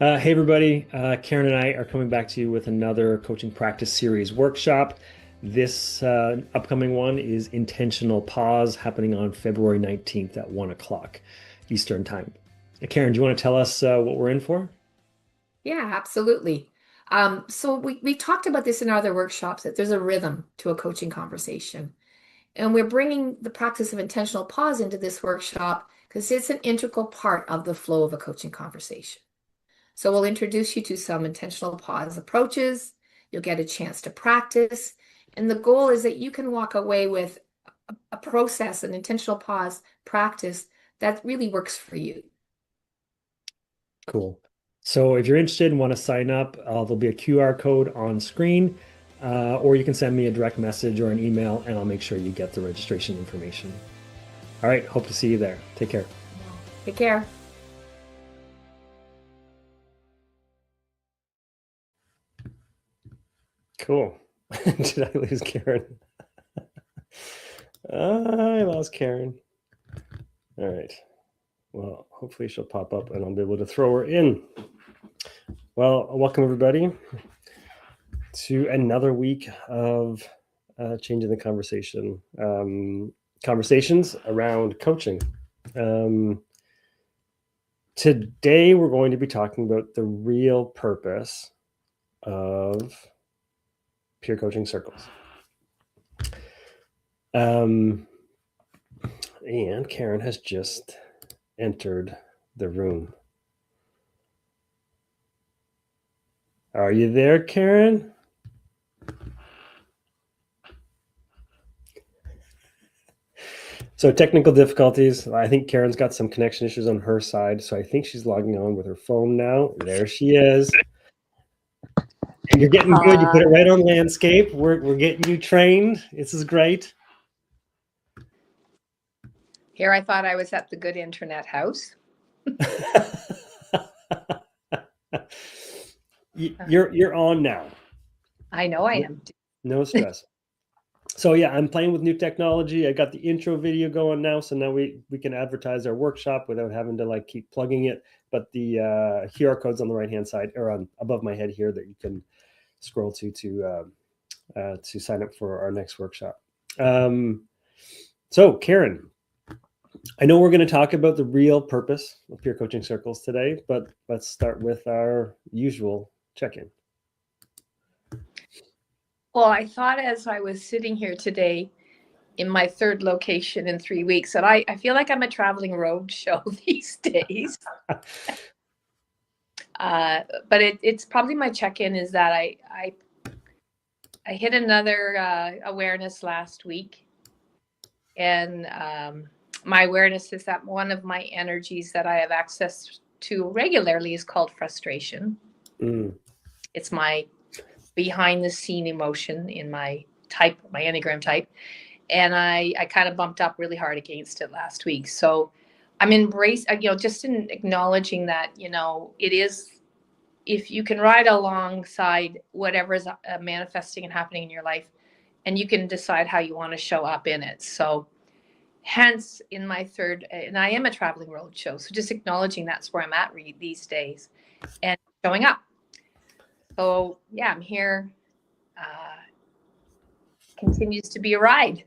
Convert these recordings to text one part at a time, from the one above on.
Hey everybody, Karen and I are coming back to you with another coaching practice series workshop. This upcoming one is Intentional Pause, happening on February 19th at 1 o'clock Eastern Time. Karen, do you want to tell us what we're in for? Yeah, absolutely. So we talked about this in our other workshops that there's a rhythm to a coaching conversation. And we're bringing the practice of intentional pause into this workshop because it's an integral part of the flow of a coaching conversation. So we'll introduce you to some intentional pause approaches. You'll get a chance to practice. And the goal is that you can walk away with a process, an intentional pause practice that really works for you. Cool. So if you're interested and want to sign up, there'll be a QR code on screen, or you can send me a direct message or an email, and I'll make sure you get the registration information. All right, hope to see you there. Take care. Take care. Cool. Did I lose Karen? I lost Karen. All right. Well, hopefully she'll pop up and I'll be able to throw her in. Well, welcome everybody to another week of changing the conversation. Conversations around coaching. Today, we're going to be talking about the real purpose of peer coaching circles. And Karen has just entered the room. Are you there, Karen? So technical difficulties. I think Karen's got some connection issues on her side. So I think she's logging on with her phone now. There she is. And you're getting good. You put it right on landscape. We're getting you trained. This is great. Here I thought I was at the good internet house. You're on now. I know I am. No stress. So yeah, I'm playing with new technology. I got the intro video going now, so now we can advertise our workshop without having to like keep plugging it. But the QR code's on the right hand side or on above my head here that you can scroll to sign up for our next workshop. So Karen, I know we're going to talk about the real purpose of peer coaching circles today, but let's start with our usual check-in. Well, I thought as I was sitting here today in my third location in 3 weeks that I feel like I'm a traveling road show these days. But it's probably my check-in is that I hit another awareness last week. And my awareness is that one of my energies that I have access to regularly is called frustration. It's my behind the scene emotion in my Enneagram type. And I kind of bumped up really hard against it last week. So I'm just in acknowledging that, it is, if you can ride alongside whatever is manifesting and happening in your life, and you can decide how you want to show up in it. So hence in my third, and I am a traveling road show. So just acknowledging that's where I'm at these days and showing up. So yeah, I'm here. Continues to be a ride.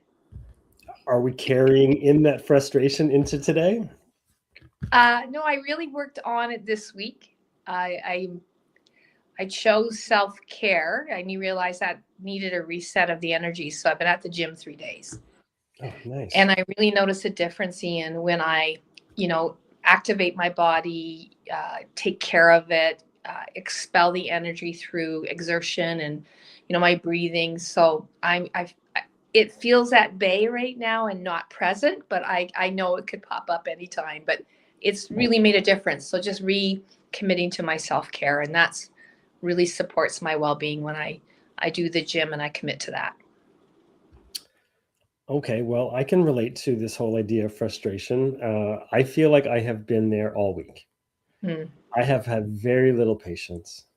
Are we carrying in that frustration into today? No, I really worked on it this week. I chose self-care. I realized that needed a reset of the energy. So I've been at the gym 3 days. Oh, nice. And I really noticed a difference in when I, activate my body, take care of it, expel the energy through exertion and, my breathing. So it feels at bay right now and not present, but I know it could pop up anytime, but it's really made a difference. So just recommitting to my self-care, and that's really supports my well-being when I do the gym and I commit to that. Okay, well, I can relate to this whole idea of frustration. I feel like I have been there all week. I have had very little patience.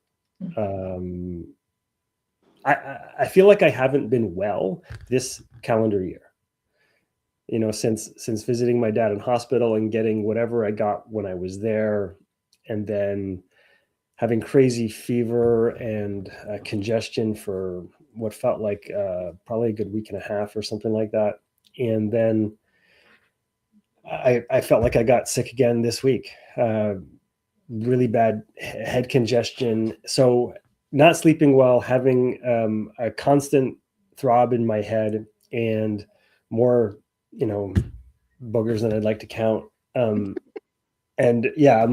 I feel like I haven't been well this calendar year. Since visiting my dad in hospital and getting whatever I got when I was there, and then having crazy fever and congestion for what felt like probably a good week and a half or something like that. And then I felt like I got sick again this week. Really bad head congestion. So not sleeping well, having a constant throb in my head, and more, boogers than I'd like to count. And yeah,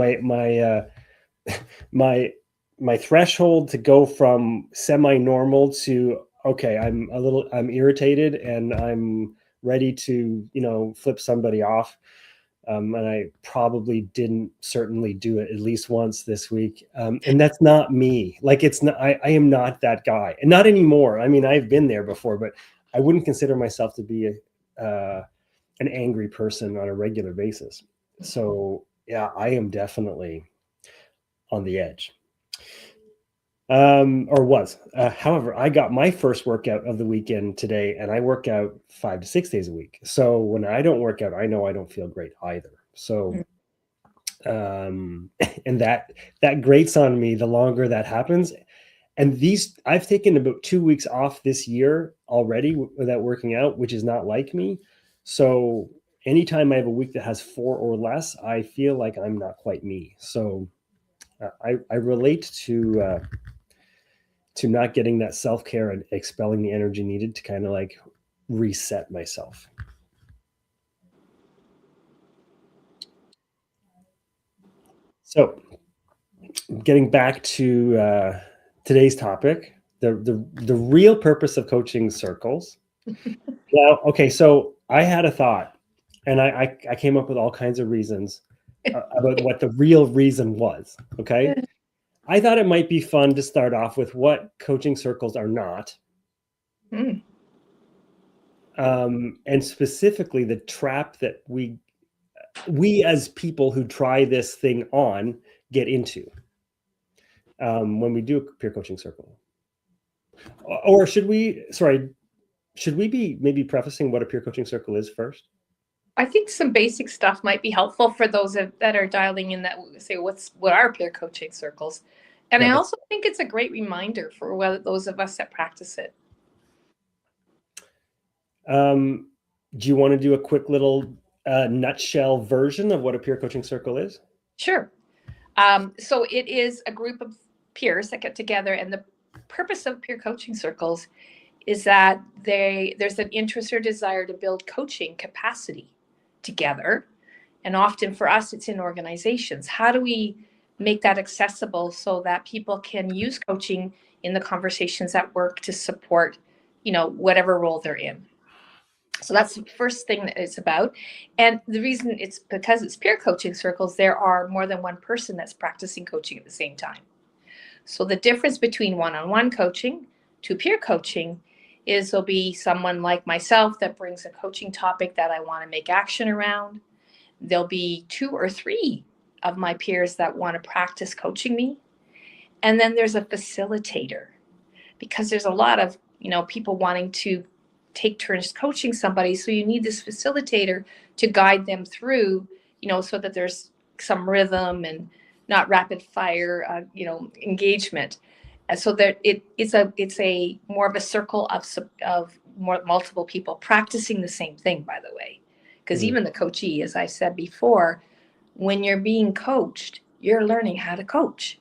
my threshold to go from semi-normal to, okay, I'm irritated and I'm ready to, flip somebody off. And I probably didn't certainly do it at least once this week. And that's not me. Like, it's not, I am not that guy, and not anymore. I mean, I've been there before, but I wouldn't consider myself to be an angry person on a regular basis. So yeah, I am definitely on the edge. Or was. However, I got my first workout of the weekend today, and I work out 5 to 6 days a week. So when I don't work out, I know I don't feel great either. So, and that grates on me the longer that happens. And I've taken about 2 weeks off this year already without working out, which is not like me. So anytime I have a week that has 4 or less, I feel like I'm not quite me. So I relate to not getting that self-care and expelling the energy needed to kind of like reset myself. So getting back to today's topic, the real purpose of coaching circles. Now, okay, so I had a thought, and I came up with all kinds of reasons about what the real reason was. Okay. I thought it might be fun to start off with what coaching circles are not. And specifically the trap that we as people who try this thing on get into when we do a peer coaching circle. Or should we be maybe prefacing what a peer coaching circle is first? I think some basic stuff might be helpful for those that are dialing in that say, what are peer coaching circles? And I also think it's a great reminder for those of us that practice it. Do you want to do a quick little nutshell version of what a peer coaching circle is? Sure. So it is a group of peers that get together, and the purpose of peer coaching circles is that there's an interest or desire to build coaching capacity together. And often for us, it's in organizations. How do we make that accessible so that people can use coaching in the conversations at work to support, whatever role they're in? So that's the first thing that it's about. And the reason it's because it's peer coaching circles, there are more than one person that's practicing coaching at the same time. So the difference between one-on-one coaching to peer coaching is there'll be someone like myself that brings a coaching topic that I want to make action around. There'll be 2 or 3 of my peers that want to practice coaching me. And then there's a facilitator, because there's a lot of, people wanting to take turns coaching somebody. So you need this facilitator to guide them through, so that there's some rhythm and not rapid fire, engagement. And so that it's a more of a circle of multiple people practicing the same thing, by the way, because even the coachee, as I said before, when you're being coached, you're learning how to coach.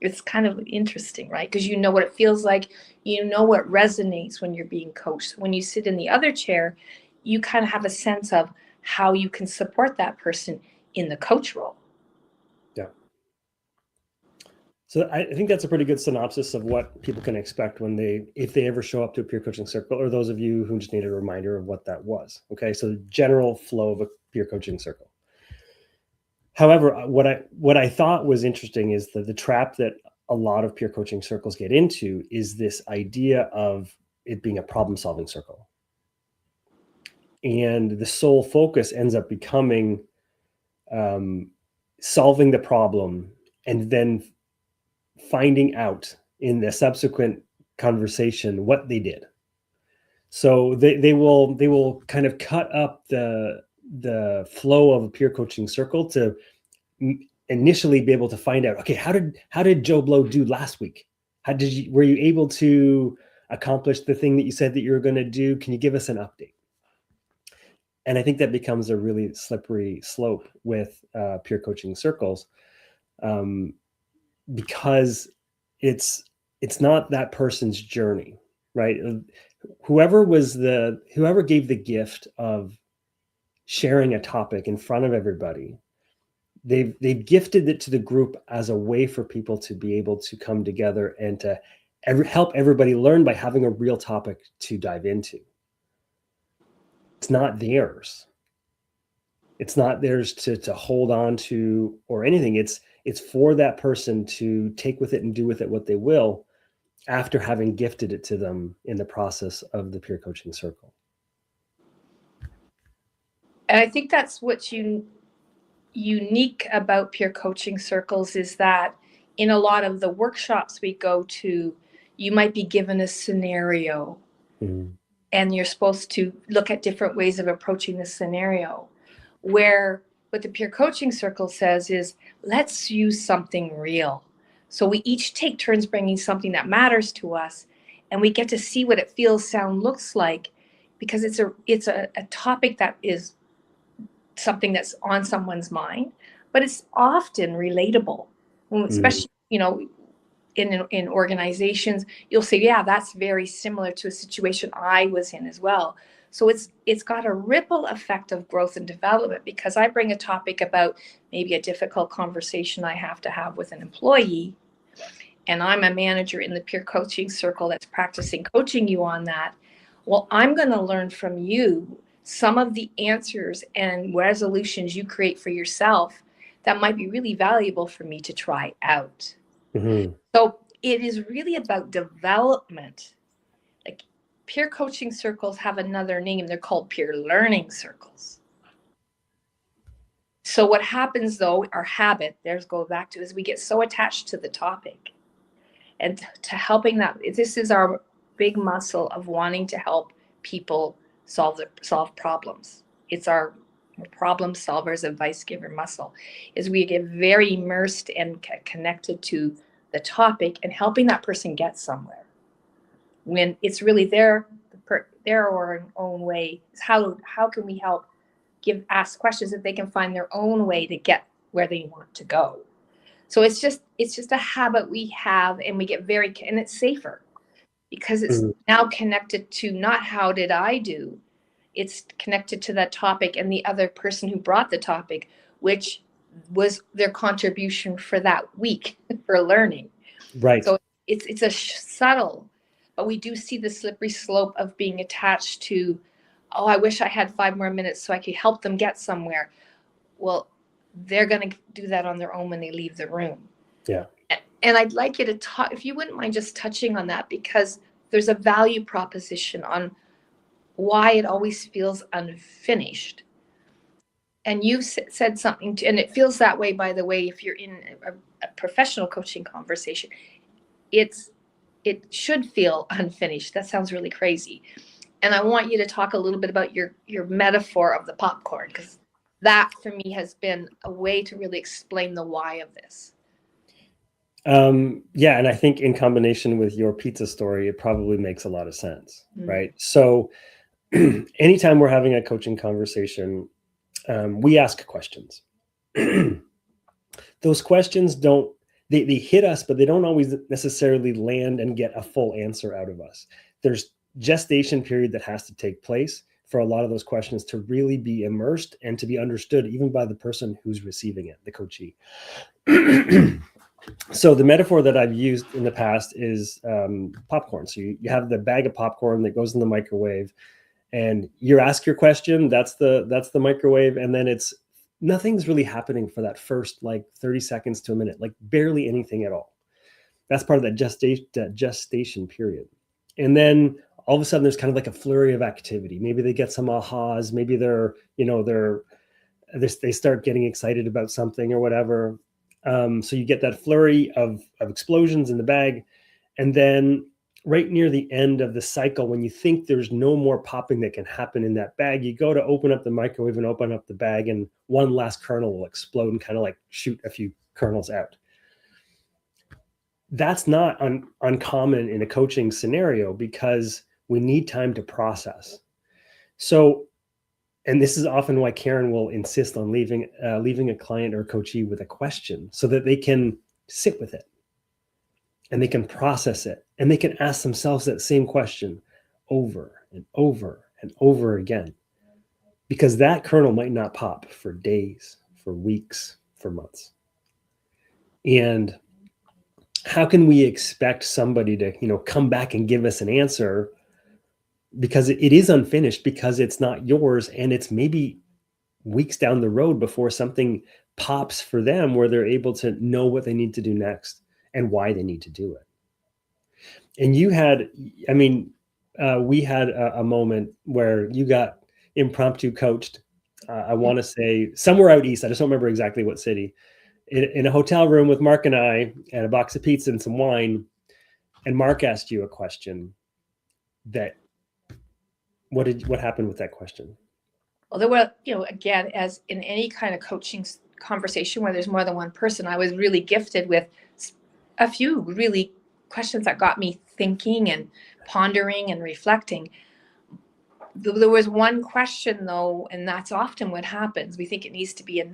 It's kind of interesting, right? Because you know what it feels like, what resonates when you're being coached. When you sit in the other chair, you kind of have a sense of how you can support that person in the coach role. Yeah. So I think that's a pretty good synopsis of what people can expect if they ever show up to a peer coaching circle, or those of you who just need a reminder of what that was. Okay. So the general flow of a peer coaching circle. However, what I thought was interesting is that the trap that a lot of peer coaching circles get into is this idea of it being a problem-solving circle. And the sole focus ends up becoming solving the problem and then finding out in the subsequent conversation what they did. So they will kind of cut up the flow of a peer coaching circle to initially be able to find out, okay, how did Joe Blow do last week? Were you able to accomplish the thing that you said that you were going to do? Can you give us an update? And I think that becomes a really slippery slope with peer coaching circles, because it's not that person's journey, right? Whoever gave the gift of sharing a topic in front of everybody, they've gifted it to the group as a way for people to be able to come together and to help everybody learn by having a real topic to dive into. It's not theirs. It's not theirs to hold on to or anything. It's for that person to take with it and do with it what they will after having gifted it to them in the process of the peer coaching circle. And I think that's what's unique about peer coaching circles, is that in a lot of the workshops we go to, you might be given a scenario, and you're supposed to look at different ways of approaching the scenario. Where what the peer coaching circle says is, let's use something real. So we each take turns bringing something that matters to us, and we get to see what it feels, sound, looks like, because it's a topic that is something that's on someone's mind, but it's often relatable, especially in organizations. You'll say, yeah, that's very similar to a situation I was in as well. So it's got a ripple effect of growth and development, because I bring a topic about maybe a difficult conversation I have to have with an employee, and I'm a manager in the peer coaching circle that's practicing coaching you on that. Well, I'm going to learn from you some of the answers and resolutions you create for yourself that might be really valuable for me to try out. So it is really about development. Like, peer coaching circles have another name. They're called peer learning circles. So what happens, though, our habit, go back to, is we get so attached to the topic and to helping that. This is our big muscle of wanting to help people solve problems. It's our problem solvers, advice giver muscle, is we get very immersed and connected to the topic and helping that person get somewhere, when it's really their own way. How can we help ask questions that they can find their own way to get where they want to go? So it's just a habit we have, and we get and it's safer because it's now connected to not how did I do, it's connected to that topic and the other person who brought the topic, which was their contribution for that week for learning. Right. So it's a subtle, but we do see the slippery slope of being attached to, oh, I wish I had 5 more minutes so I could help them get somewhere. Well, they're going to do that on their own when they leave the room. Yeah. And I'd like you to talk, if you wouldn't mind just touching on that, because there's a value proposition on why it always feels unfinished. And you've said something, and it feels that way, by the way, if you're in a professional coaching conversation, it should feel unfinished. That sounds really crazy. And I want you to talk a little bit about your metaphor of the popcorn, because that for me has been a way to really explain the why of this. Yeah, and I think in combination with your pizza story, it probably makes a lot of sense, right? So anytime we're having a coaching conversation, we ask questions. Those questions they hit us, but they don't always necessarily land and get a full answer out of us. There's gestation period that has to take place for a lot of those questions to really be immersed and to be understood, even by the person who's receiving it, the coachee. So the metaphor that I've used in the past is popcorn. So you have the bag of popcorn that goes in the microwave, and you ask your question. That's the microwave, and then nothing's really happening for that first 30 seconds to a minute, barely anything at all. That's part of that gestation period. And then all of a sudden there's kind of a flurry of activity. Maybe they get some ahas. Maybe they start getting excited about something or whatever. So you get that flurry of explosions in the bag. And then right near the end of the cycle, when you think there's no more popping that can happen in that bag, you go to open up the microwave and open up the bag, and one last kernel will explode and kind of like shoot a few kernels out. That's not uncommon in a coaching scenario, because we need time to process. So, and this is often why Karen will insist on leaving a client or coachee with a question, so that they can sit with it and they can process it, and they can ask themselves that same question over and over and over again, because that kernel might not pop for days, for weeks, for months. And how can we expect somebody to, come back and give us an answer, because it is unfinished, because it's not yours, and it's maybe weeks down the road before something pops for them where they're able to know what they need to do next and why they need to do it. And you had, we had a moment where you got impromptu coached. I want to say somewhere out east. I just don't remember exactly what city. In a hotel room with Mark and I, and a box of pizza and some wine. And Mark asked you a question. What happened with that question? Well, there were, again, as in any kind of coaching conversation where there's more than one person, I was really gifted with a few really questions that got me thinking and pondering and reflecting. There was one question, though, and that's often what happens. We think it needs to be a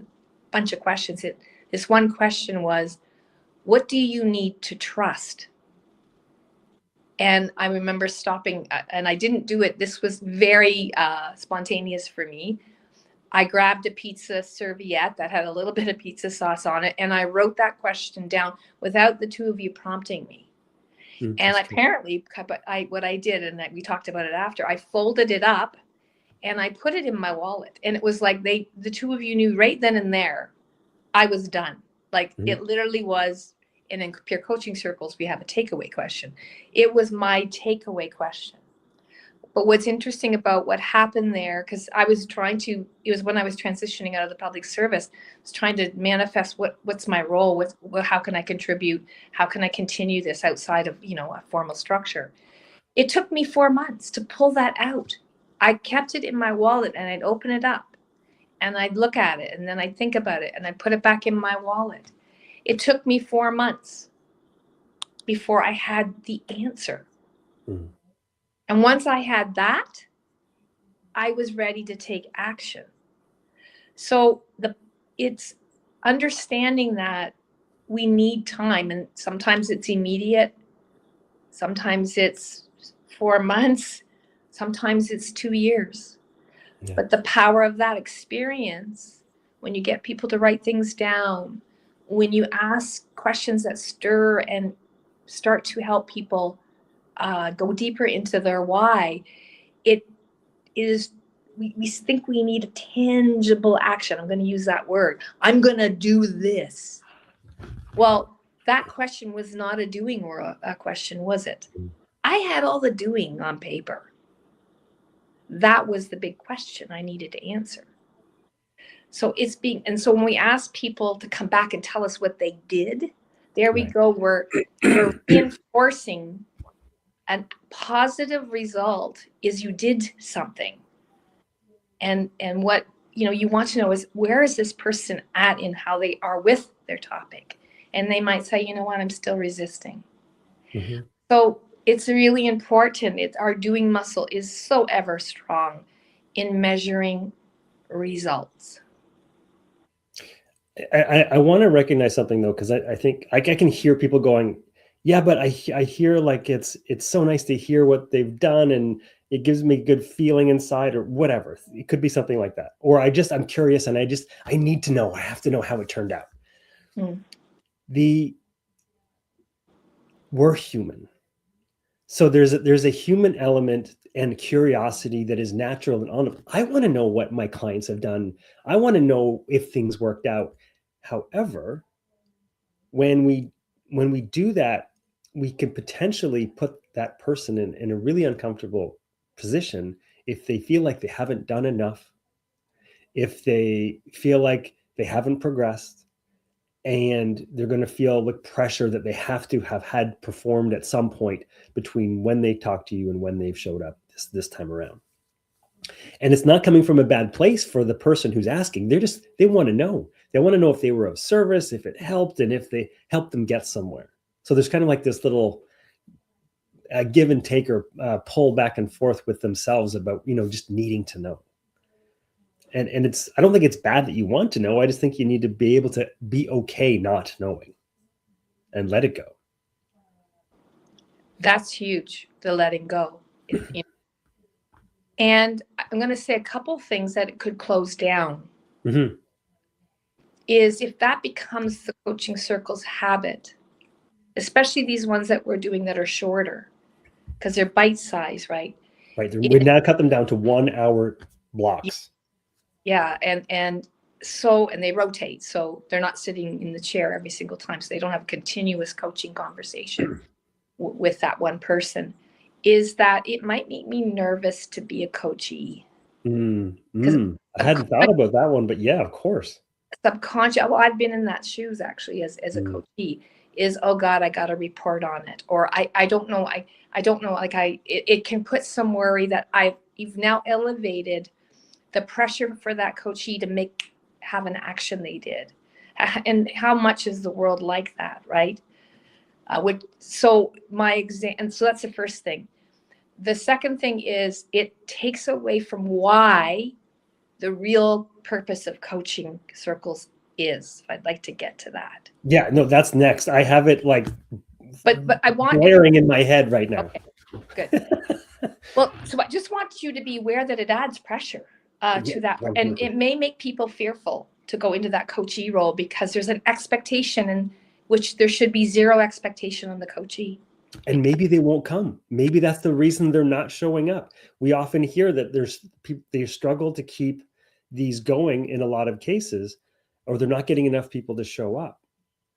bunch of questions. This one question was, what do you need to trust? And I remember stopping, and I didn't do it. This was very spontaneous for me. I grabbed a pizza serviette that had a little bit of pizza sauce on it, and I wrote that question down without the two of you prompting me. And apparently, what I did, and we talked about it after, I folded it up and I put it in my wallet. And it was like the two of you knew right then and there I was done. Like it literally was. And in peer coaching circles, we have a takeaway question. It was my takeaway question. But what's interesting about what happened there, because it was when I was transitioning out of the public service, I was trying to manifest what's my role, how can I contribute, how can I continue this outside of, a formal structure. It took me 4 months to pull that out. I kept it in my wallet, and I'd open it up and I'd look at it, and then I'd think about it, and I'd put it back in my wallet. It took me 4 months before I had the answer. And once I had that, I was ready to take action. So it's understanding that we need time, and sometimes it's immediate. Sometimes it's 4 months. Sometimes it's 2 years. Yeah. But the power of that experience, when you get people to write things down, when you ask questions that stir and start to help people go deeper into their why, it is, we think we need a tangible action. I'm going to use that word. I'm going to do this. Well, that question was not a doing or a question, was it? I had all the doing on paper. That was the big question I needed to answer. So so when we ask people to come back and tell us what they did, there we go. We're reinforcing a positive result is you did something. And what, you want to know is, where is this person at in how they are with their topic? And they might say, you know what, I'm still resisting. Mm-hmm. So it's really important. Our doing muscle is so ever strong in measuring results. I want to recognize something, though, because I think I can hear people going, yeah, but I hear like it's so nice to hear what they've done, and it gives me good feeling inside, or whatever. It could be something like that. Or I'm curious, and I need to know. I have to know how it turned out. We're human. So there's a human element and curiosity that is natural and on. I want to know what my clients have done. I want to know if things worked out. However, when we do that, we can potentially put that person in a really uncomfortable position if they feel like they haven't done enough, if they feel like they haven't progressed, and they're going to feel the pressure that they have to have had performed at some point between when they talk to you and when they've showed up this time around. And it's not coming from a bad place for the person who's asking. They want to know. They want to know if they were of service, if it helped, and if they helped them get somewhere. So there's kind of like this little give and take or pull back and forth with themselves about, just needing to know. And I don't think it's bad that you want to know. I just think you need to be able to be okay not knowing and let it go. That's huge, the letting go. And I'm going to say a couple things that it could close down. Mm-hmm. Is if that becomes the coaching circle's habit, especially these ones that we're doing that are shorter, because they're bite size, right? Right. We now cut them down to 1 hour blocks. Yeah. And they rotate. So they're not sitting in the chair every single time. So they don't have a continuous coaching conversation with that one person. Is that it might make me nervous to be a coachee. I hadn't thought about that one, but yeah, of course. Subconscious. Well, I've been in that shoes actually as a coachee. Is, oh God, I got to report on it, or I don't know. I don't know. Like it can put some worry that you've now elevated the pressure for that coachee to have an action they did, and how much is the world like that, right? So that's the first thing. The second thing is it takes away from why the real purpose of coaching circles is. I'd like to get to that. Yeah, no, that's next. I have it but I want blaring in my head right now. Okay, good. Well, so I just want you to be aware that it adds pressure to that, and it may make people fearful to go into that coachee role because there's an expectation in which there should be zero expectation on the coachee. And maybe they won't come. Maybe that's the reason they're not showing up. We often hear that they struggle to keep these going in a lot of cases, or they're not getting enough people to show up.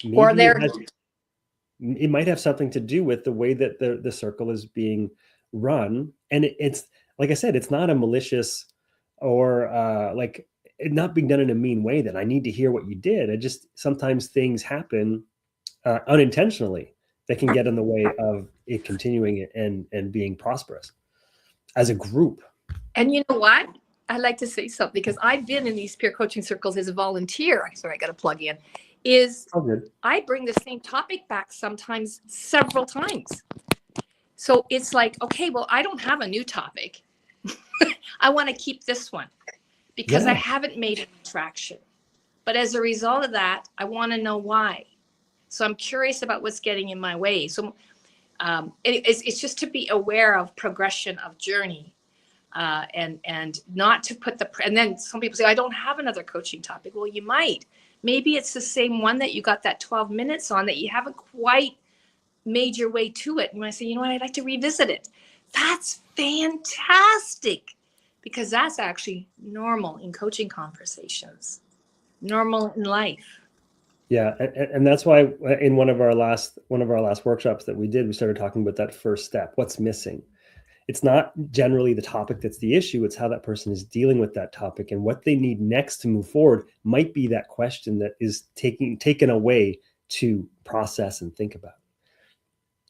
Maybe it might have something to do with the way that the circle is being run. And it's like I said, it's not a malicious or it not being done in a mean way that I need to hear what you did. Sometimes things happen unintentionally that can get in the way of it continuing and being prosperous as a group. And you know what? I'd like to say something because I've been in these peer coaching circles as a volunteer. Sorry, I got to plug in. I bring the same topic back sometimes several times. So it's like, okay, well, I don't have a new topic. I want to keep this one because I haven't made any traction. But as a result of that, I want to know why. So I'm curious about what's getting in my way. So it's just to be aware of progression of journey and not to put and then some people say, I don't have another coaching topic. Well, you might. Maybe it's the same one that you got that 12 minutes on that you haven't quite made your way to it. And when I say, you know what, I'd like to revisit it. That's fantastic because that's actually normal in coaching conversations, normal in life. Yeah, and that's why in one of our last workshops that we did, we started talking about that first step. What's missing? It's not generally the topic that's the issue. It's how that person is dealing with that topic, and what they need next to move forward might be that question that is taken away to process and think about.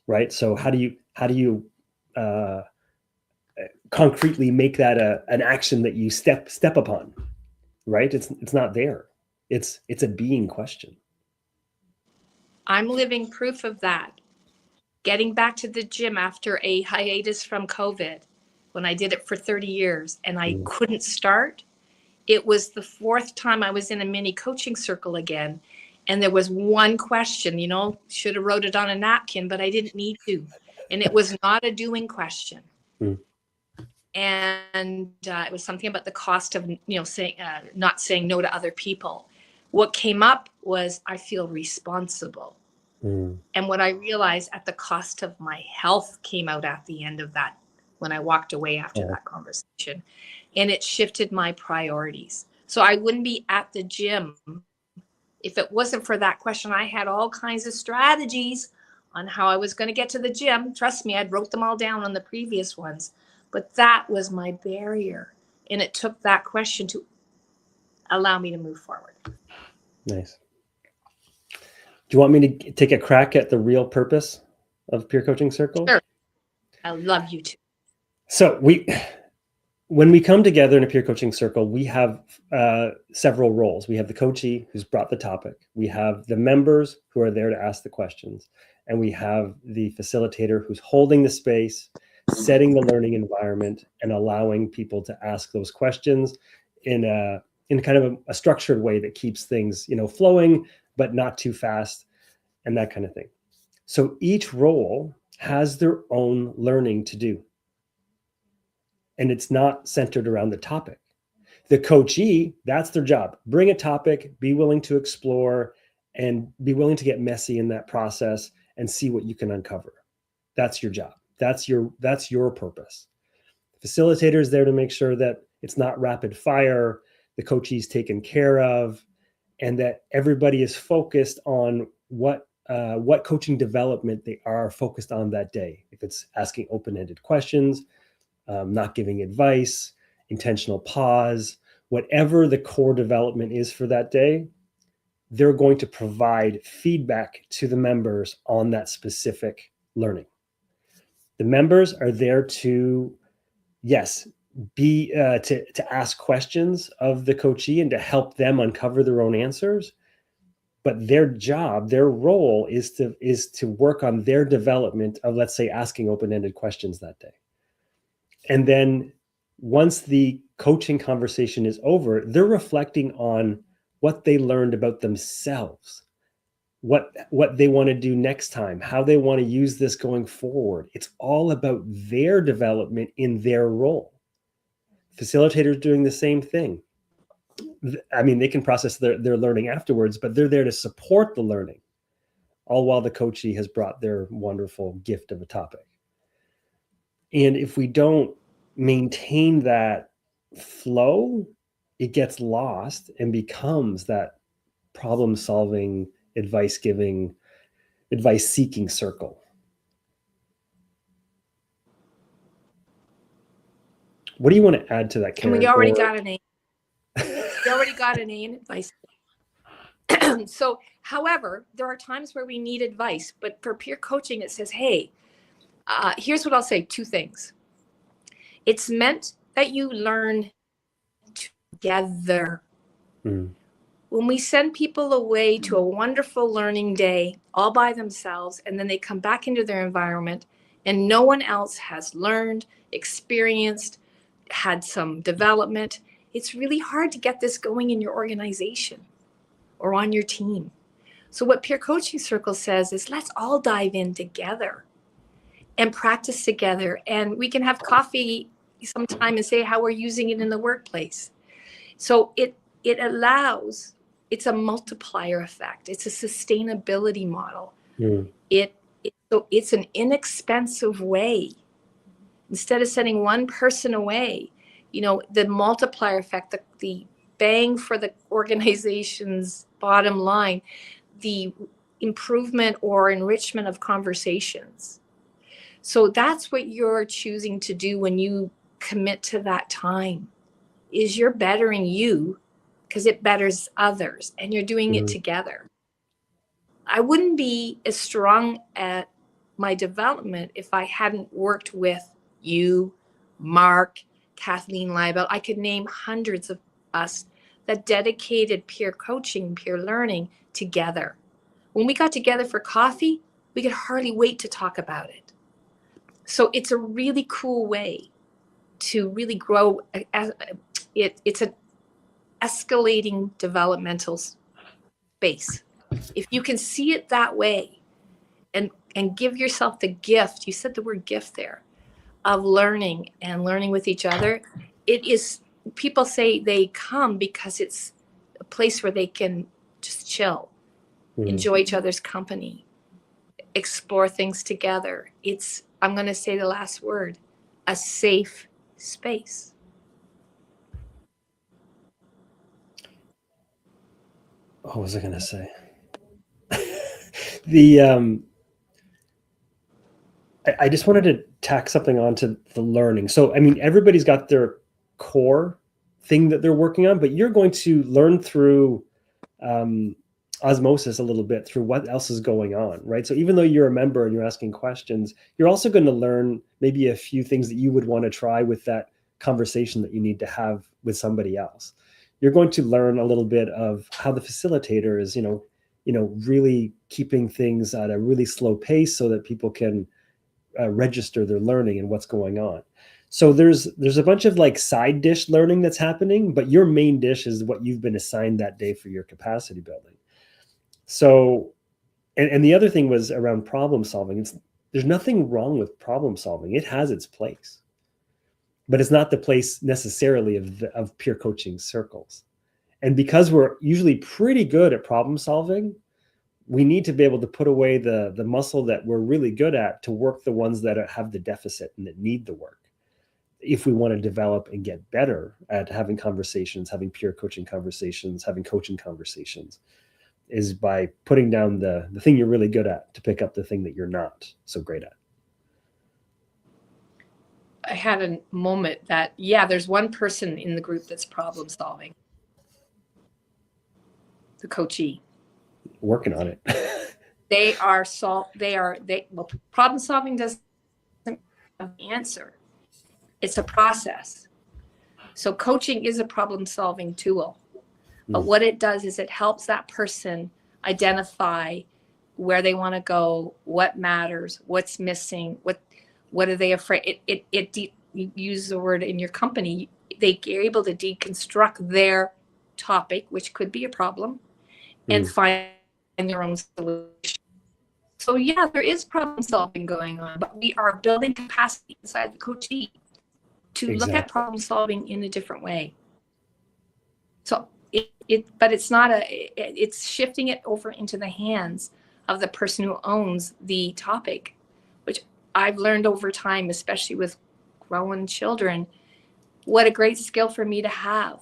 Right. So how do you concretely make that an action that you step upon? Right. It's not there. It's a being question. I'm living proof of that. Getting back to the gym after a hiatus from COVID, when I did it for 30 years and I couldn't start, it was the fourth time I was in a mini coaching circle again. And there was one question, should have wrote it on a napkin, but I didn't need to. And it was not a doing question. And it was something about the cost of, saying, not saying no to other people. What came up was I feel responsible. And what I realized at the cost of my health came out at the end of that when I walked away after that conversation. And it shifted my priorities. So I wouldn't be at the gym if it wasn't for that question. I had all kinds of strategies on how I was going to get to the gym. Trust me, I'd wrote them all down on the previous ones. But that was my barrier. And it took that question to allow me to move forward. Nice. you want me to take a crack at the real purpose of Peer Coaching Circle? Sure. I love you too. So when we come together in a peer coaching circle, we have several roles. We have the coachee who's brought the topic. We have the members who are there to ask the questions. And we have the facilitator who's holding the space, setting the learning environment, and allowing people to ask those questions in kind of a structured way that keeps things, flowing, but not too fast, and that kind of thing. So each role has their own learning to do. And it's not centered around the topic. The coachee, that's their job. Bring a topic, be willing to explore, and be willing to get messy in that process and see what you can uncover. That's your job. That's your purpose. The facilitator is there to make sure that it's not rapid fire, the coachee's taken care of, and that everybody is focused on what coaching development they are focused on that day. If it's asking open-ended questions, not giving advice, intentional pause, whatever the core development is for that day, they're going to provide feedback to the members on that specific learning. The members are there to, yes, to ask questions of the coachee and to help them uncover their own answers. But their job, their role is to work on their development of, let's say, asking open-ended questions that day. And then once the coaching conversation is over, they're reflecting on what they learned about themselves, what they want to do next time, how they want to use this going forward. It's all about their development in their role. Facilitators doing the same thing. I mean, they can process their learning afterwards, but they're there to support the learning, all while the coachee has brought their wonderful gift of a topic. And if we don't maintain that flow, it gets lost and becomes that problem-solving, advice-giving, advice-seeking circle. What do you want to add to that, Karen? And we already got an A. We already got an A in advice. So, however, there are times where we need advice, but for peer coaching, it says, hey, here's what I'll say, 2 things. It's meant that you learn together. When we send people away to a wonderful learning day all by themselves, and then they come back into their environment and no one else has learned, experienced, had some development, it's really hard to get this going in your organization or on your team. So what Peer Coaching Circle says is, let's all dive in together and practice together. And we can have coffee sometime and say how we're using it in the workplace. So it allows, it's a multiplier effect. It's a sustainability model. So it's an inexpensive way. Instead of sending one person away, the multiplier effect, the bang for the organization's bottom line, the improvement or enrichment of conversations. So that's what you're choosing to do when you commit to that time, is you're bettering you because it betters others, and you're doing it together. I wouldn't be as strong at my development if I hadn't worked with you, Mark, Kathleen Leibel. I could name hundreds of us that dedicated peer coaching, peer learning together. When we got together for coffee, we could hardly wait to talk about it. So it's a really cool way to really grow. It's an escalating developmental space. If you can see it that way and give yourself the gift, you said the word gift there, of learning and learning with each other, it is, people say they come because it's a place where they can just chill, enjoy each other's company, explore things together. It's, I'm going to say the last word, a safe space. What was I going to say? I just wanted to tack something onto the learning. So, I mean, everybody's got their core thing that they're working on, but you're going to learn through osmosis a little bit through what else is going on, right? So even though you're a member and you're asking questions, you're also going to learn maybe a few things that you would want to try with that conversation that you need to have with somebody else. You're going to learn a little bit of how the facilitator is, really keeping things at a really slow pace so that people can register their learning and what's going on. So there's a bunch of like side dish learning that's happening, but your main dish is what you've been assigned that day for your capacity building. So, and the other thing was around problem solving. There's nothing wrong with problem solving. It has its place, but it's not the place necessarily of peer coaching circles. And because we're usually pretty good at problem solving, we need to be able to put away the muscle that we're really good at to work the ones that have the deficit and that need the work. If we want to develop and get better at having conversations, having peer coaching conversations, having coaching conversations, is by putting down the thing you're really good at to pick up the thing that you're not so great at. I had a moment that, yeah, there's one person in the group that's problem solving. The coachee. Working on it. Problem solving doesn't have an answer. It's a process. So coaching is a problem solving tool. But what it does is it helps that person identify where they want to go, what matters, what's missing, what are they afraid. You use the word in your company, they are able to deconstruct their topic, which could be a problem, and find their own solution. So yeah, there is problem solving going on, but we are building capacity inside the coachee to look at problem solving in a different way. So it's shifting it over into the hands of the person who owns the topic, which I've learned over time, especially with growing children, what a great skill for me to have.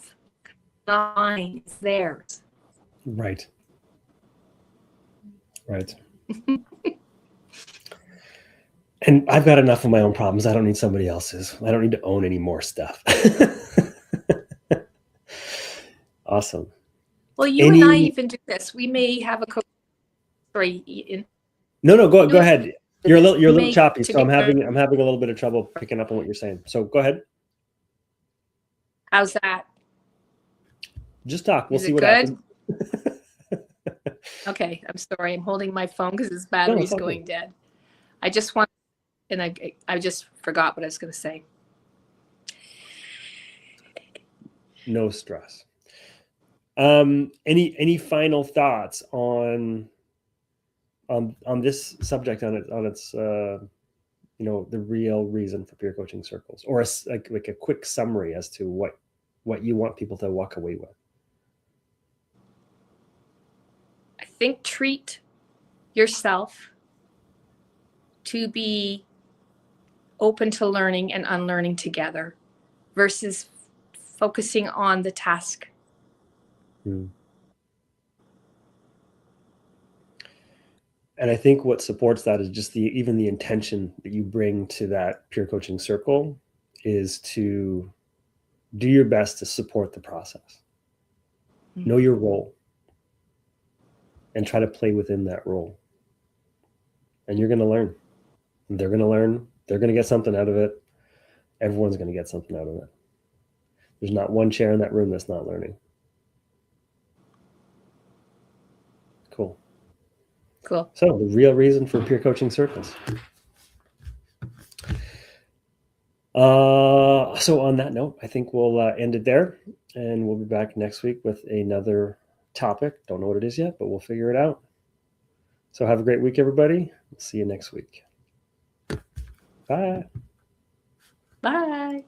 Not mine, it's theirs. Right. And I've got enough of my own problems. I don't need somebody else's. I don't need to own any more stuff. Awesome. Well, and I even do this. We may have a coach story. No, go ahead. You're a little choppy, so I'm having a little bit of trouble picking up on what you're saying. So go ahead. How's that? Just talk. We'll see what happens. Okay, I'm sorry. I'm holding my phone because its battery's going dead. I just want, and I just forgot what I was going to say. No stress. Any final thoughts on this subject, on its the real reason for peer coaching circles, or like a quick summary as to what you want people to walk away with? I think treat yourself to be open to learning and unlearning together versus focusing on the task. And I think what supports that is just even the intention that you bring to that peer coaching circle is to do your best to support the process. Know your role and try to play within that role. And you're going to learn. They're going to learn. They're going to get something out of it. Everyone's going to get something out of it. There's not one chair in that room that's not learning. Cool. So the real reason for peer coaching circles. So on that note, I think we'll end it there, and we'll be back next week with another topic. Don't know what it is yet, but we'll figure it out. So have a great week, everybody. We'll see you next week. Bye. Bye.